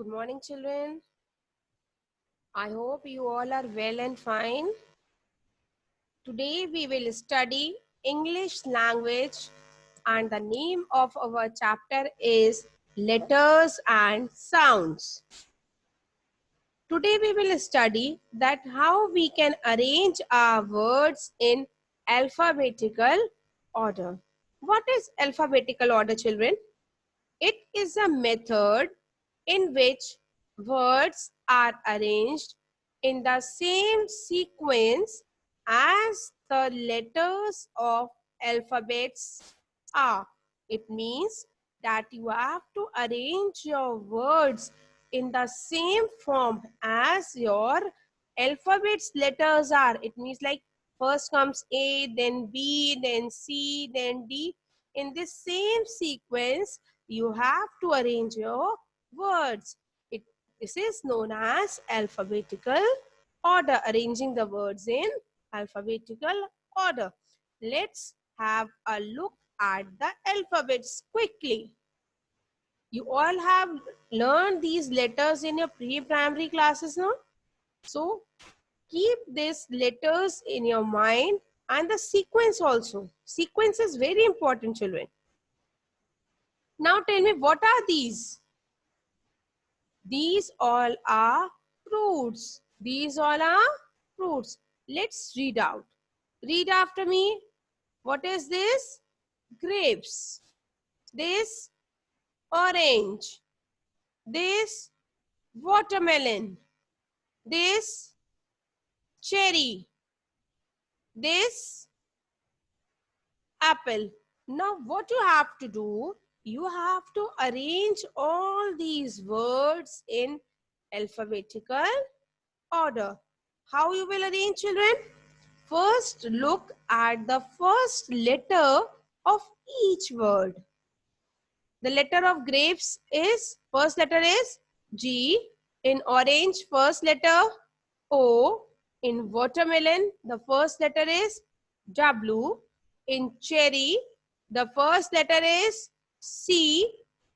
Good morning, children. I hope you all are well and fine. Today we will study English language and the name of our chapter is Letters and Sounds. Today we will study that how we can arrange our words in alphabetical order. What is alphabetical order, children? It is a method in which words are arranged in the same sequence as the letters of alphabets are. It means that you have to arrange your words in the same form as your alphabet's letters are. It means like first comes A, then B, then C, then D. In this same sequence, you have to arrange your words. This is known as alphabetical order, arranging the words in alphabetical order. Let's have a look at the alphabets quickly. You all have learned these letters in your pre-primary classes now. So keep these letters in your mind and the sequence also. Sequence is very important, children. Now tell me, what are these? These all are fruits. These all are fruits. Let's read out. Read after me. What is this? Grapes. This orange. This watermelon. This cherry. This apple. Now what you have to do, you have to arrange all these words in alphabetical order. How you will arrange, children? First, look at the first letter of each word. The letter of grapes is, first letter is G. In orange, first letter O. In watermelon, the first letter is W. In cherry, the first letter is C.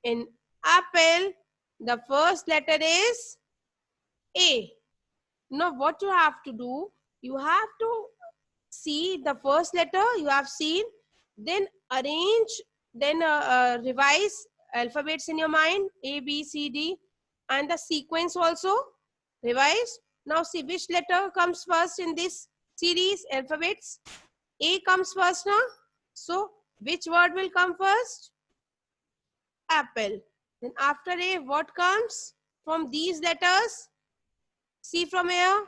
In apple, the first letter is A. Now what you have to do, you have to see the first letter you have seen, then arrange, then revise alphabets in your mind, A, B, C, D, and the sequence also revise. Now see which letter comes first in this series alphabets. A comes first now. So which word will come first? Apple. Then after A, what comes from these letters? See from here.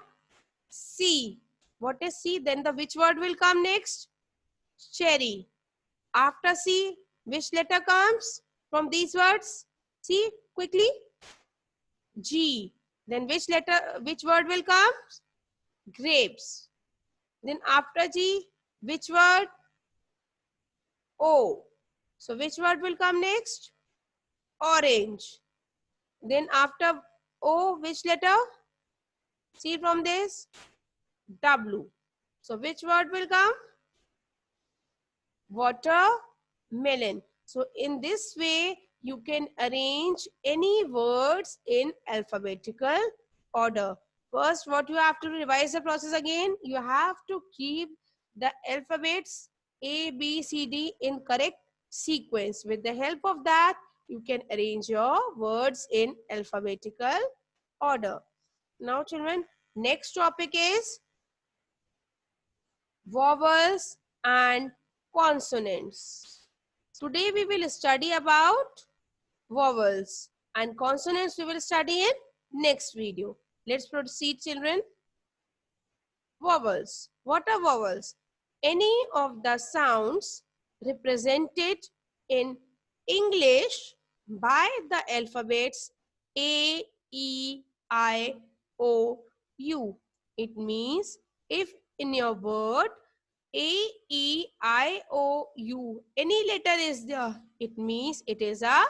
C. What is C? Then the which word will come next? Cherry. After C, which letter comes from these words? See quickly. G. Then which letter, which word will come? Grapes. Then after G, which word? O. So which word will come next? Orange. Then after O, which letter? See from this? W. So which word will come? Watermelon. So in this way, you can arrange any words in alphabetical order. First, what you have to revise the process again, you have to keep the alphabets A, B, C, D in correct sequence. With the help of that, you can arrange your words in alphabetical order. Now, children, next topic is vowels and consonants. Today we will study about vowels and consonants we will study in next video. Let's proceed, children. Vowels. What are vowels? Any of the sounds represented in English by the alphabets A, E, I, O, U. It means if in your word A, E, I, O, U, any letter is there, it means it is a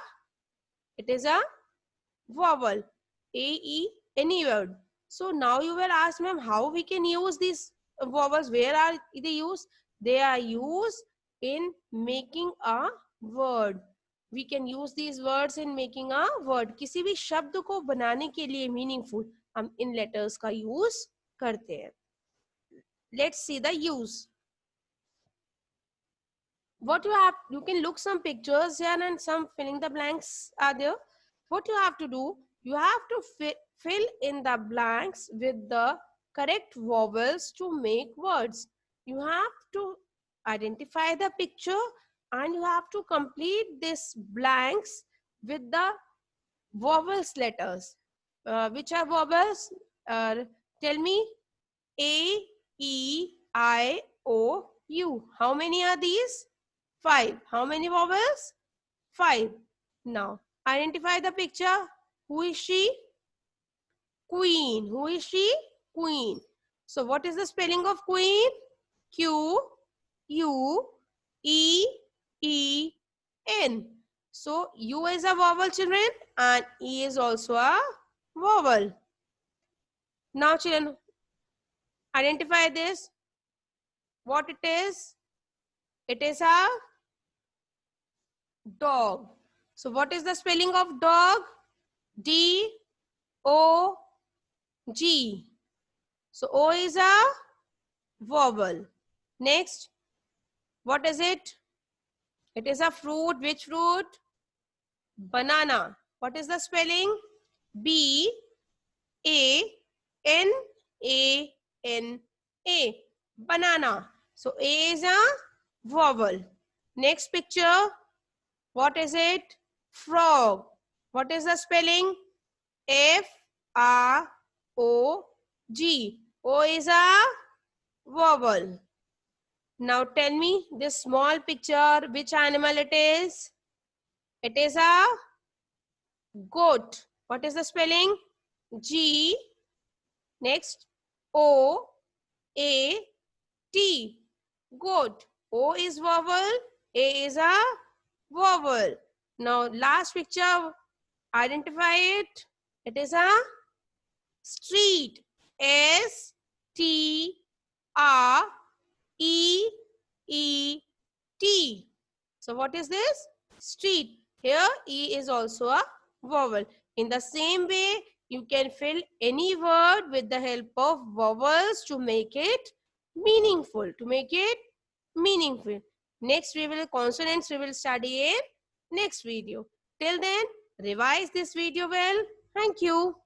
vowel. A, E, any word. So now you will ask, ma'am, how we can use these vowels? Where are they used? They are used in making a word. We can use these words in making a word. किसी भी शब्द को बनाने के लिए meaningful हम इन letters का use करते हैं. Let's see the use. What you can look some pictures here and some filling the blanks are there. What you have to do, you have to fill in the blanks with the correct vowels to make words. You have to identify the picture and you have to complete this blanks with the vowels letters. Which are vowels? Tell me. A, E, I, O, U. How many are these? 5. How many vowels? 5. Now, identify the picture. Who is she? Queen. Who is she? Queen. So, what is the spelling of queen? Q, U, E, E, N. So, U is a vowel, children, and E is also a vowel. Now, children, identify this. What it is? It is a dog. So what is the spelling of dog? D O G. So O is a vowel. Next, what is it? It is a fruit. Which fruit? Banana. What is the spelling? B A N A N A. Banana. So A is a vowel. Next picture. What is it? Frog. What is the spelling? F-R-O-G. O is a vowel. Now tell me this small picture, which animal it is? It is a goat. What is the spelling? G. Next, O-A-T. Goat. O is vowel. A is a vowel. Now last picture, identify it. It is a street. S-T-R-E-E-T. So what is this? Street. Here E is also a vowel. In the same way, you can fill any word with the help of vowels to make it meaningful. Next consonants we will study in next video. Till then, revise this video well. Thank you.